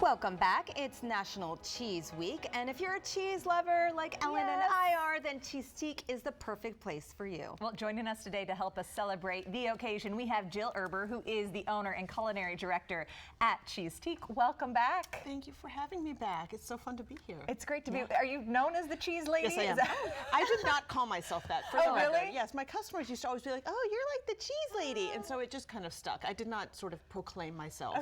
Welcome back. It's National Cheese Week, and if you're a cheese lover like Ellen and I are, then Cheesetique is the perfect place for you. Well, joining us today to help us celebrate the occasion, we have Jill Erber, who is the owner and culinary director at Cheesetique. Welcome back. Thank you for having me back. It's so fun to be here. It's great to be. Are you known as the cheese lady? Yes, I am. I did not call myself that. For Oh, the record. really? Yes, my customers used to always be like, "Oh, you're like the cheese lady," and so it just kind of stuck. I did not sort of proclaim myself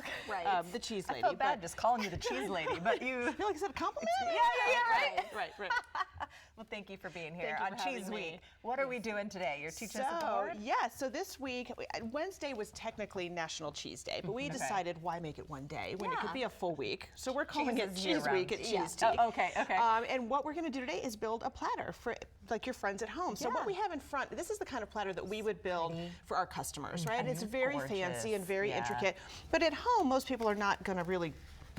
the cheese lady. I felt bad just calling you the cheese lady, but you feel like is that a compliment? Right. Well, thank you for being here Thank you on for having Cheese me. Week. What are we doing today? You're teaching us a board? Yes, so this week, Wednesday was technically National Cheese Day, but we decided why make it one day when it could be a full week. So we're calling it Cheese Week at Cheesetique. Oh, okay. And what we're going to do today is build a platter for like your friends at home. So what we have in front, this is the kind of platter that we would build for our customers, right? It's very fancy and very intricate, but at home, most people are not going to really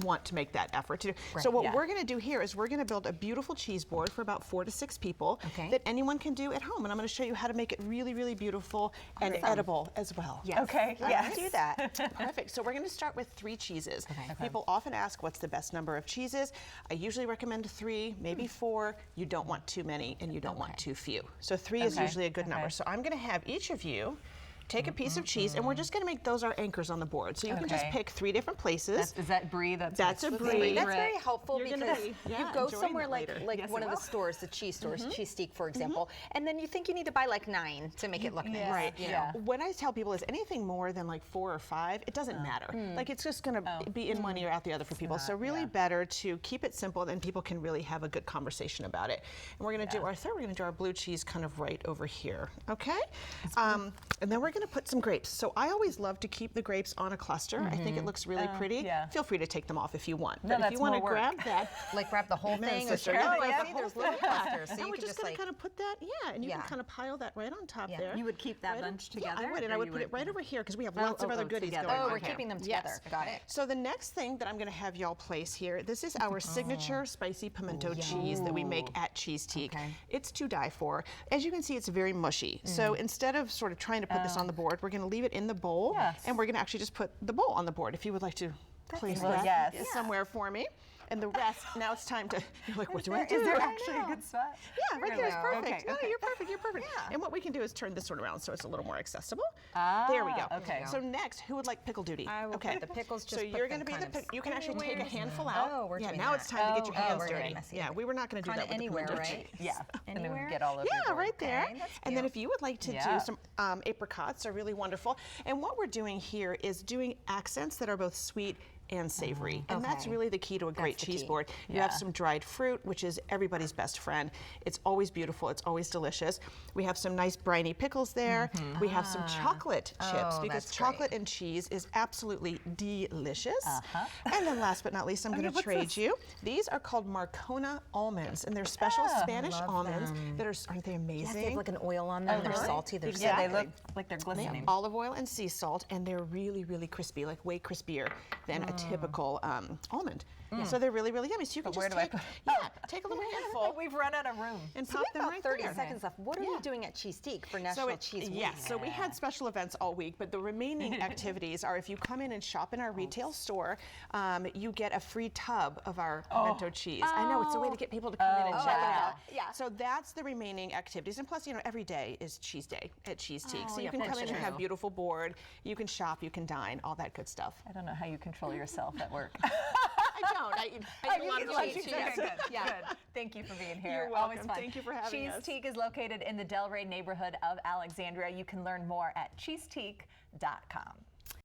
want to make that effort to do. So what we're going to do here is we're going to build a beautiful cheese board for about 4 to 6 people that anyone can do at home, and I'm going to show you how to make it really, really beautiful and edible as well. Yes. Okay. Let's do that. Perfect. So we're going to start with 3 cheeses. People often ask what's the best number of cheeses. I usually recommend 3, maybe 4. You don't want too many and you don't want too few. So 3 is usually a good number. So I'm going to have each of you take a piece of cheese, and we're just going to make those our anchors on the board. So you can just pick 3 different places. Is that brie? That's a brie. That's very helpful because you you go somewhere like one of the stores, the cheese stores, Cheesetique, for example, and then you think you need to buy like 9 to make it look nice. Right. You know? What I tell people is anything more than like 4 or 5, it doesn't matter. Like it's just going to be in one ear, out the other for people. So really better to keep it simple, then people can really have a good conversation about it. And we're going to do our third. We're going to do our blue cheese kind of right over here. Okay. And then we're going to put some grapes. So I always love to keep the grapes on a cluster. I think it looks really pretty. Feel free to take them off if you want. No, but if you want to grab that, like grab the whole thing. sister. See, there's little clusters. So and you we're can just going to kind of put that, and you can kind of pile that right on top there. You would keep that bunch together? Yeah, I would, and I would put it right over here because we have lots of other goodies going on. Oh, we're keeping them together. Yes. Got it. So the next thing that I'm going to have y'all place here, this is our signature spicy pimento cheese that we make at Cheesetique. It's to die for. As you can see, it's very mushy. So instead of sort of trying to put this on the board, we're going to leave it in the bowl, and we're going to actually just put the bowl on the board. If you would like to place that somewhere for me. And the rest, now it's time to, you're like, what do I do? Is there actually a good spot? Yeah, right there is perfect. Okay. No, you're perfect. And what we can do is turn this one around so it's a little more accessible. There we go. Okay. So next, who would like pickle duty? I will put the pickles. Just so you're going to be the you can actually take a handful out. Oh, we're doing now that. it's time to get your hands dirty. Yeah, we were not going to do that with anywhere, the right? Yeah. Anywhere. Get all over yeah, right there. Okay, and then if you would like to do some apricots, are really wonderful. And what we're doing here is doing accents that are both sweet and savory. And that's really the key to a great cheese board. You have some dried fruit, which is everybody's best friend. It's always beautiful. It's always delicious. We have some nice briny pickles there. We have some chocolate chips because chocolate and cheese is absolutely delicious. And then last but not least, I'm going to trade you. These are called Marcona almonds, and they're special Spanish almonds that are, aren't they amazing? Yes, they have like an oil on them. They're salty. They're they look like they're glistening. Olive oil and sea salt, and they're really, really crispy, like way crispier than a typical almond. So they're really, really yummy. So you can just take, take a little handful. We've run out of room. And pop them right 30 there. seconds left. What are we doing at Cheesetique for National Cheese Week? Yes, so we had special events all week, but the remaining activities are if you come in and shop in our retail store, you get a free tub of our pimento cheese. I know, it's a way to get people to come in and check it out. Yeah. So that's the remaining activities. And plus, you know, every day is cheese day at Cheesetique. So you can come in and have a beautiful board. You can shop, you can dine, all that good stuff. I don't know how you control yourself at work. I don't. I eat a lot of cheese. Good. Thank you for being here. You're welcome. Always fun. Thank you for having us. Cheesetique is located in the Delray neighborhood of Alexandria. You can learn more at cheesetique.com.